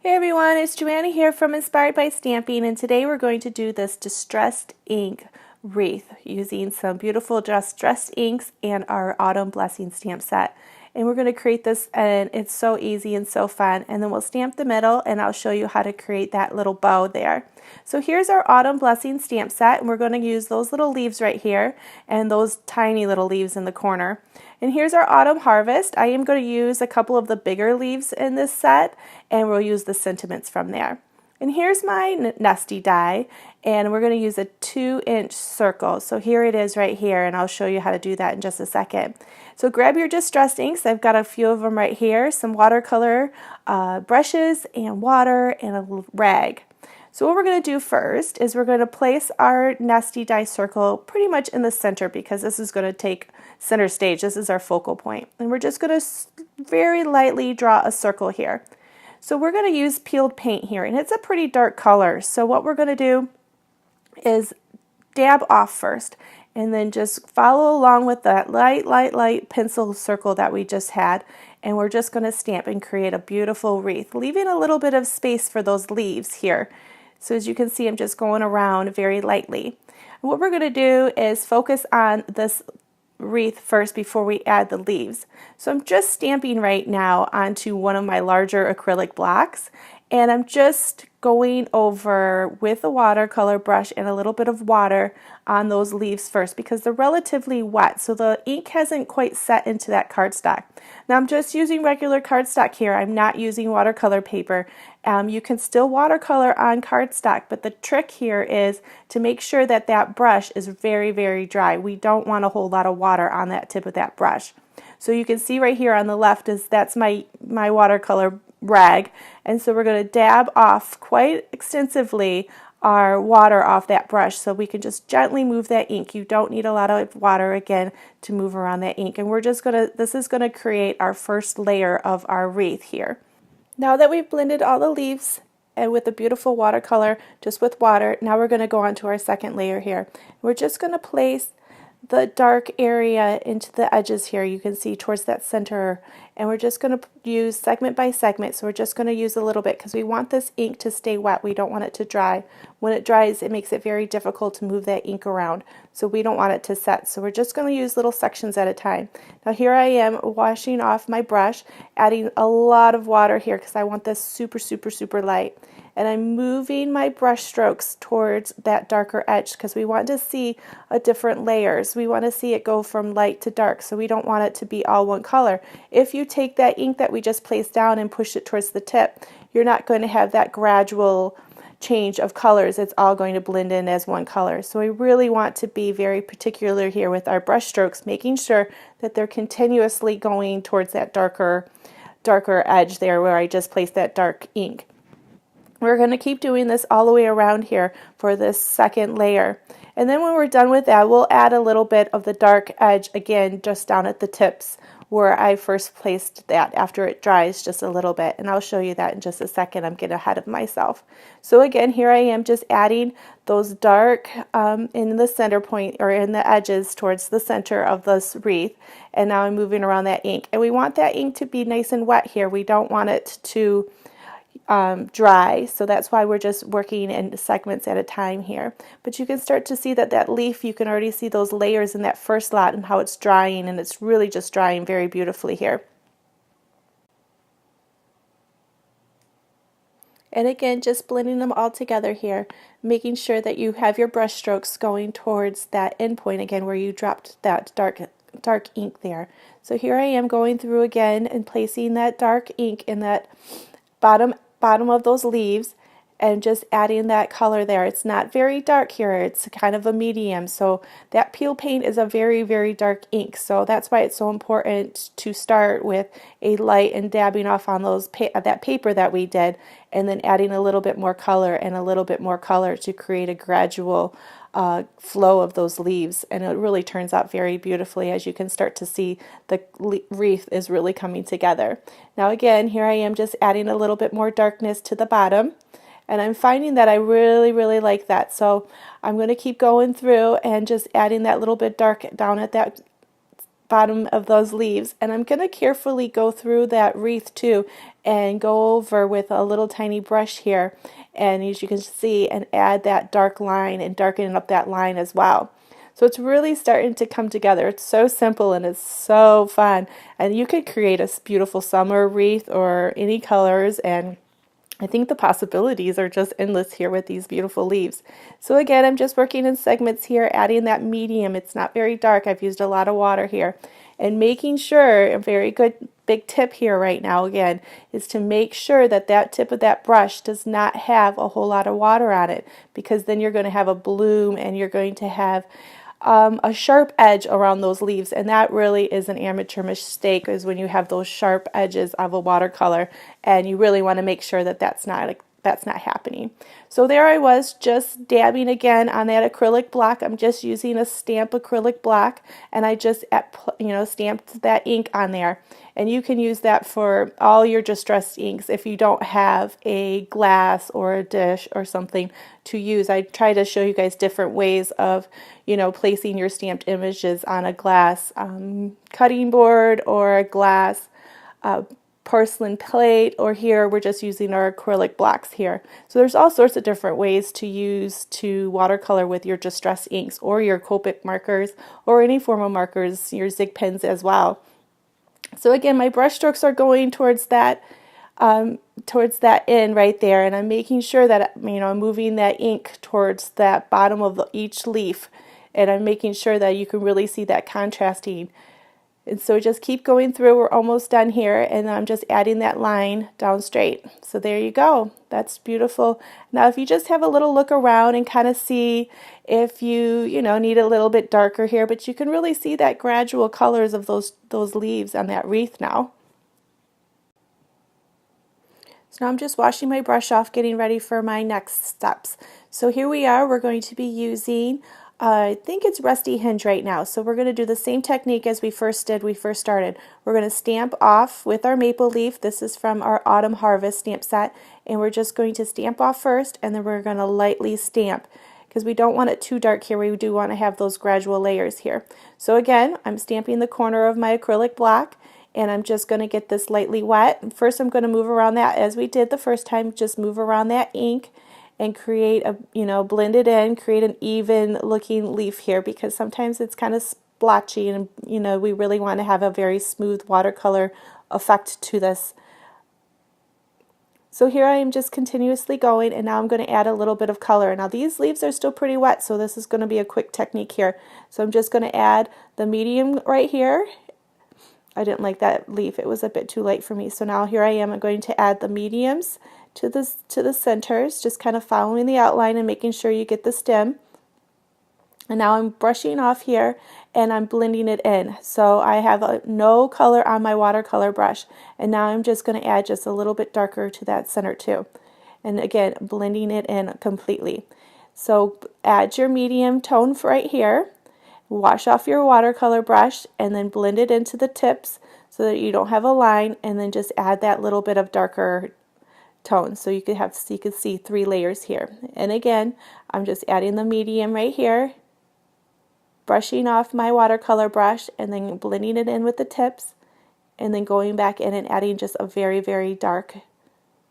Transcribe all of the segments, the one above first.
Hey everyone, it's Joanna here from Inspired by Stamping, and today we're going to do this distressed ink wreath using some beautiful distressed inks and our Autumn Blessing stamp set. And we're going to create this, and it's so easy and so fun. And then we'll stamp the middle, and I'll show you how to create that little bow there. So here's our Autumn Blessing stamp set, and we're going to use those little leaves right here and those tiny little leaves in the corner. And here's our Autumn Harvest. I am going to use a couple of the bigger leaves in this set, and we'll use the sentiments from there. And here's my nesty die, and we're going to use a 2-inch circle. So here it is right here, and I'll show you how to do that in just a second. So grab your distressed inks. I've got a few of them right here, some watercolor brushes and water and a rag. So what we're going to do first is we're going to place our nesty die circle pretty much in the center, because this is going to take center stage. This is our focal point. And we're just going to very lightly draw a circle here. So we're going to use peeled paint here, and it's a pretty dark color. So what we're going to do is dab off first, and then just follow along with that light pencil circle that we just had, and we're just going to stamp and create a beautiful wreath, leaving a little bit of space for those leaves here. So as you can see, I'm just going around very lightly. And what we're going to do is focus on this wreath first before we add the leaves. So I'm just stamping right now onto one of my larger acrylic blocks, and I'm just going over with a watercolor brush and a little bit of water on those leaves first, because they're relatively wet, so the ink hasn't quite set into that cardstock. Now I'm just using regular cardstock here. I'm not using watercolor paper. You can still watercolor on cardstock, but the trick here is to make sure that that brush is very dry. We don't want a whole lot of water on that tip of that brush. So you can see right here on the left that's my watercolor rag, and so we're going to dab off quite extensively our water off that brush, so we can just gently move that ink. You don't need a lot of water again to move around that ink, and this is going to create our first layer of our wreath here. Now that we've blended all the leaves and with the beautiful watercolor just with water, now we're going to go on to our second layer here. We're just going to place the dark area into the edges here, you can see towards that center, and we're just going to use segment by segment. So we're just going to use a little bit because we want this ink to stay wet. We don't want it to dry. When it dries, it makes it very difficult to move that ink around, so we don't want it to set. So we're just going to use little sections at a time. Now here I am washing off my brush, adding a lot of water here because I want this super light. And I'm moving my brush strokes towards that darker edge because we want to see a different layers. We want to see it go from light to dark, so we don't want it to be all one color. If you take that ink that we just placed down and push it towards the tip, you're not going to have that gradual change of colors. It's all going to blend in as one color. So we really want to be very particular here with our brush strokes, making sure that they're continuously going towards that darker edge there where I just placed that dark ink. We're going to keep doing this all the way around here for this second layer. And then when we're done with that, we'll add a little bit of the dark edge again just down at the tips where I first placed that after it dries just a little bit. And I'll show you that in just a second. I'm getting ahead of myself. So again, here I am just adding those dark in the center point or in the edges towards the center of this wreath. And now I'm moving around that ink. And we want that ink to be nice and wet here. We don't want it to dry, so that's why we're just working in segments at a time here. But you can start to see that leaf, you can already see those layers in that first lot and how it's drying, and it's really just drying very beautifully here. And again, just blending them all together here, making sure that you have your brush strokes going towards that end point again where you dropped that dark ink there. So here I am going through again and placing that dark ink in that bottom of those leaves and just adding that color there. It's not very dark here, it's kind of a medium, so that peel paint is a very dark ink, so that's why it's so important to start with a light and dabbing off on those that paper that we did, and then adding a little bit more color and a little bit more color to create a gradual flow of those leaves, and it really turns out very beautifully. As you can start to see, the wreath is really coming together. Now again, here I am just adding a little bit more darkness to the bottom, and I'm finding that I really like that, so I'm going to keep going through and just adding that little bit dark down at that bottom of those leaves, and I'm going to carefully go through that wreath too and go over with a little tiny brush here, and as you can see, and add that dark line and darken up that line as well. So it's really starting to come together. It's so simple and it's so fun, and you could create a beautiful summer wreath or any colors, and I think the possibilities are just endless here with these beautiful leaves. So again, I'm just working in segments here, adding that medium. It's not very dark. I've used a lot of water here. And making sure, a very good big tip here right now again, is to make sure that that tip of that brush does not have a whole lot of water on it, because then you're going to have a bloom and you're going to have a sharp edge around those leaves, and that really is an amateur mistake, is when you have those sharp edges of a watercolor, and you really want to make sure that that's not happening. So there I was, just dabbing again on that acrylic block. I'm just using a stamp acrylic block, and I just stamped that ink on there. And you can use that for all your distressed inks if you don't have a glass or a dish or something to use. I try to show you guys different ways of placing your stamped images on a glass cutting board or a glass porcelain plate, or here we're just using our acrylic blocks here. So there's all sorts of different ways to watercolor with your distress inks or your Copic markers or any form of markers, your Zig pens as well. So again, my brush strokes are going towards that end right there, and I'm making sure that I'm moving that ink towards that bottom of each leaf, and I'm making sure that you can really see that contrasting. And so just keep going through. We're almost done here, and I'm just adding that line down straight. So there you go. That's beautiful. Now if you just have a little look around and kind of see if you need a little bit darker here, but you can really see that gradual colors of those leaves on that wreath now. So now I'm just washing my brush off, getting ready for my next steps. So here we are. We're going to be using I think it's Rusty Hinge right now. So we're going to do the same technique as we first started. We're going to stamp off with our maple leaf. This is from our Autumn Harvest stamp set. And we're just going to stamp off first, and then we're going to lightly stamp, because we don't want it too dark here. We do want to have those gradual layers here. So again, I'm stamping the corner of my acrylic block, and I'm just going to get this lightly wet. And first I'm going to move around that as we did the first time. Just move around that ink and create a, blend it in, create an even looking leaf here, because sometimes it's kind of splotchy, and we really want to have a very smooth watercolor effect to this. So here I am just continuously going, and now I'm going to add a little bit of color. Now these leaves are still pretty wet, so this is going to be a quick technique here. So I'm just going to add the medium right here. I didn't like that leaf, it was a bit too light for me. So now here I am, I'm going to add the mediums to the centers, just kind of following the outline and making sure you get the stem. And now I'm brushing off here, and I'm blending it in. So I have no color on my watercolor brush, and now I'm just going to add just a little bit darker to that center too. And again, blending it in completely. So add your medium tone right here, wash off your watercolor brush, and then blend it into the tips so that you don't have a line, and then just add that little bit of darker tone, so you could see 3 layers here. And again, I'm just adding the medium right here, brushing off my watercolor brush, and then blending it in with the tips, and then going back in and adding just a very, very dark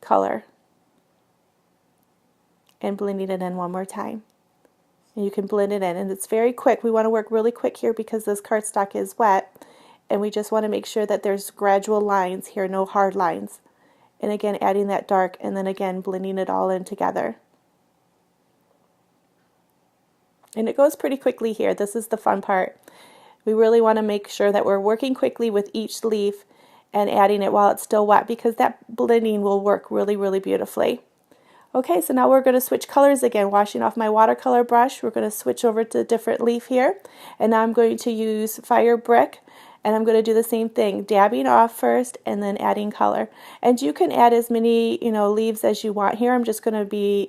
color and blending it in one more time. And you can blend it in, and it's very quick. We want to work really quick here because this cardstock is wet, and we just want to make sure that there's gradual lines here, no hard lines. And again, adding that dark, and then again blending it all in together. And it goes pretty quickly here. This is the fun part. We really want to make sure that we're working quickly with each leaf and adding it while it's still wet, because that blending will work really, really beautifully. Okay, so now we're going to switch colors again. Washing off my watercolor brush, we're going to switch over to a different leaf here. And now I'm going to use Fire Brick, and I'm going to do the same thing, dabbing off first and then adding color. And you can add as many leaves as you want here. I'm just going to be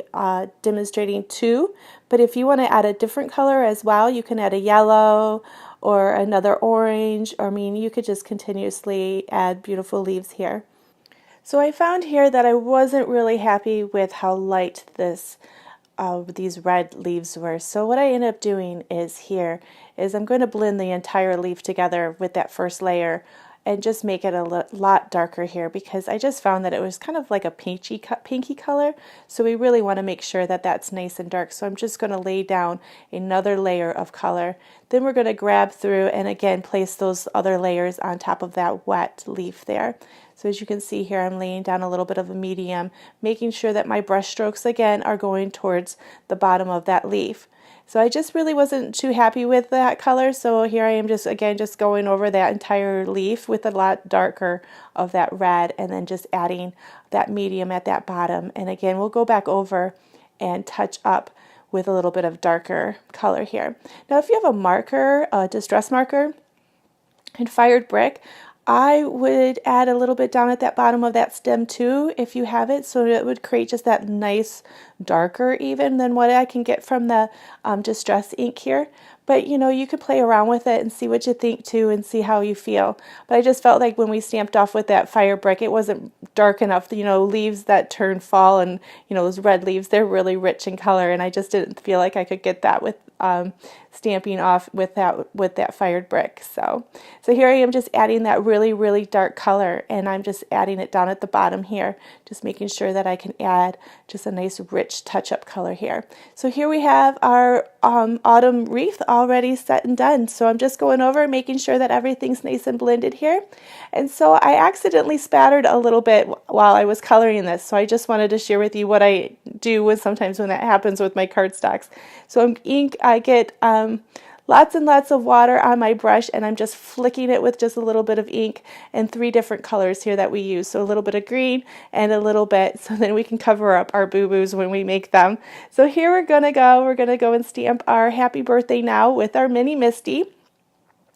demonstrating 2, but if you want to add a different color as well, you can add a yellow or another orange, or you could just continuously add beautiful leaves here. So I found here that I wasn't really happy with how light this these red leaves were. So what I ended up doing is I'm going to blend the entire leaf together with that first layer and just make it a lot darker here, because I just found that it was kind of like a pinky color. So we really want to make sure that that's nice and dark. So I'm just going to lay down another layer of color. Then we're going to grab through and again place those other layers on top of that wet leaf there. So as you can see here, I'm laying down a little bit of a medium, making sure that my brush strokes again are going towards the bottom of that leaf. So I just really wasn't too happy with that color, so here I am just going over that entire leaf with a lot darker of that red, and then just adding that medium at that bottom. And again, we'll go back over and touch up with a little bit of darker color here. Now if you have a marker, a distress marker and fired brick, I would add a little bit down at that bottom of that stem too, if you have it, so it would create just that nice darker even than what I can get from the distress ink here. But you know, you could play around with it and see what you think too, and see how you feel. But I just felt like when we stamped off with that fire brick, it wasn't dark enough. You know, leaves that turn fall, and you know, those red leaves, they're really rich in color, and I just didn't feel like I could get that with stamping off with that fired brick. So here I am just adding that really dark color, and I'm just adding it down at the bottom here, just making sure that I can add just a nice rich touch-up color here. So here we have our autumn wreath already set and done. So I'm just going over making sure that everything's nice and blended here. And so I accidentally spattered a little bit while I was coloring this, so I just wanted to share with you what I do sometimes when that happens with my cardstocks. So I get lots and lots of water on my brush, and I'm just flicking it with just a little bit of ink and 3 different colors here that we use. So a little bit of green and a little bit, so then we can cover up our boo-boos when we make them. So here we're gonna go and stamp our happy birthday now with our mini Misty.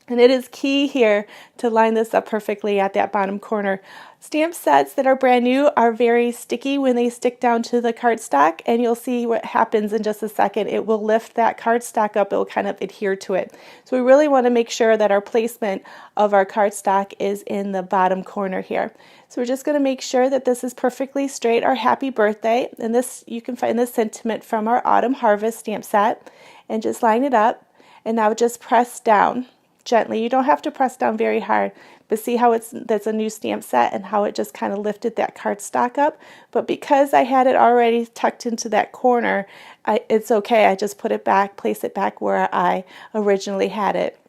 And it is key here to line this up perfectly at that bottom corner. Stamp sets that are brand new are very sticky when they stick down to the cardstock, and you'll see what happens in just a second. It will lift that cardstock up, it will kind of adhere to it. So we really want to make sure that our placement of our cardstock is in the bottom corner here. So we're just going to make sure that this is perfectly straight, our happy birthday. And this, you can find this sentiment from our Autumn Harvest stamp set, and just line it up, and now just press down gently. You don't have to press down very hard, but see how that's a new stamp set and how it just kind of lifted that cardstock up. But because I had it already tucked into that corner, it's okay. I just put it back, place it back where I originally had it.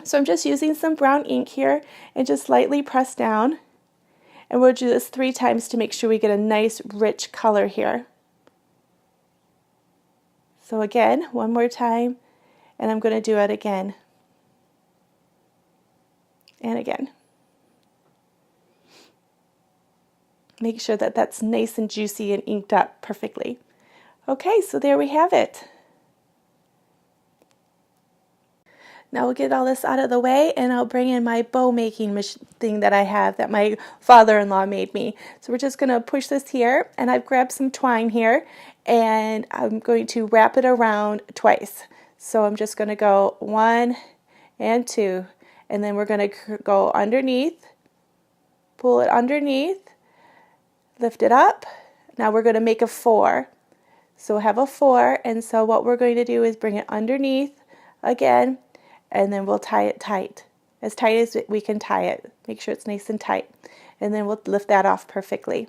So I'm just using some brown ink here and just lightly press down. And we'll do this 3 times to make sure we get a nice rich color here. So again, one more time, and I'm going to do it again. And again. Make sure that that's nice and juicy and inked up perfectly. Okay, so there we have it. Now we'll get all this out of the way, and I'll bring in my bow making thing that I have that my father-in-law made me. So we're just going to push this here, and I've grabbed some twine here, and I'm going to wrap it around twice. So I'm just going to go 1 and 2. And then we're going to go underneath, pull it underneath, lift it up. Now we're going to make a 4. So we'll have a 4, and so what we're going to do is bring it underneath again, and then we'll tie it tight as we can tie it. Make sure it's nice and tight. And then we'll lift that off perfectly.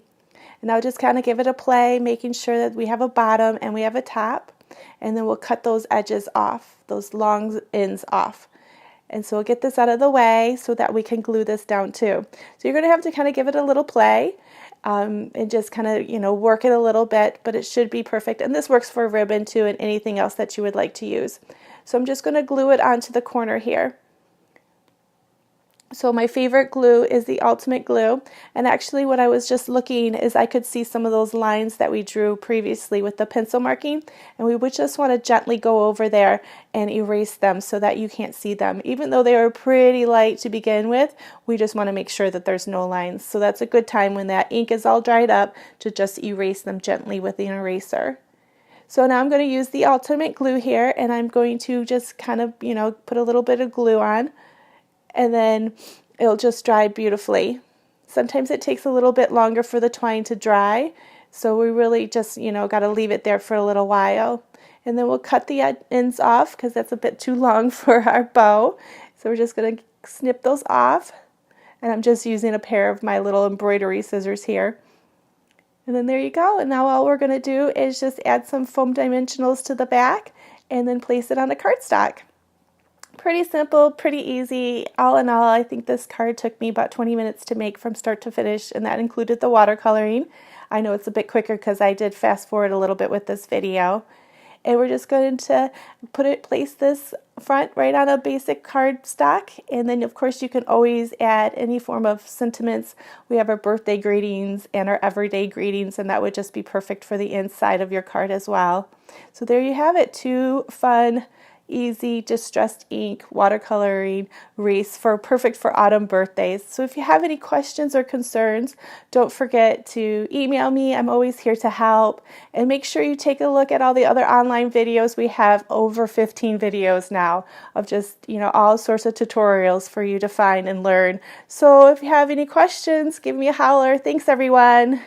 And now just kind of give it a play, making sure that we have a bottom and we have a top. And then we'll cut those edges off, those long ends off. And so we'll get this out of the way so that we can glue this down too. So you're going to have to kind of give it a little play and just kind of, you know, work it a little bit, but it should be perfect. And this works for ribbon too, and anything else that you would like to use. So I'm just going to glue it onto the corner here. So my favorite glue is the Ultimate Glue, and actually what I was just looking is I could see some of those lines that we drew previously with the pencil marking, and we would just want to gently go over there and erase them so that you can't see them. Even though they were pretty light to begin with, we just want to make sure that there's no lines. So that's a good time when that ink is all dried up to just erase them gently with an eraser. So now I'm going to use the Ultimate Glue here, and I'm going to just kind of, you know, put a little bit of glue on, and then it'll just dry beautifully. Sometimes it takes a little bit longer for the twine to dry, So we really just, got to leave it there for a little while. And then we'll cut the ends off because that's a bit too long for our bow. So we're just going to snip those off. And I'm just using a pair of my little embroidery scissors here. And then there you go. And now all we're going to do is just add some foam dimensionals to the back and then place it on a cardstock. Pretty simple, pretty easy. All in all, I think this card took me about 20 minutes to make from start to finish, and that included the watercoloring. I know it's a bit quicker because I did fast forward a little bit with this video. And we're just going to place this front right on a basic cardstock. And then, of course, you can always add any form of sentiments. We have our birthday greetings and our everyday greetings, and that would just be perfect for the inside of your card as well. So there you have it, 2 fun, easy distressed ink watercoloring wreaths perfect for autumn birthdays. So if you have any questions or concerns, don't forget to email me. I'm always here to help. And make sure you take a look at all the other online videos. We have over 15 videos now of just, all sorts of tutorials for you to find and learn. So if you have any questions, give me a holler. Thanks, everyone.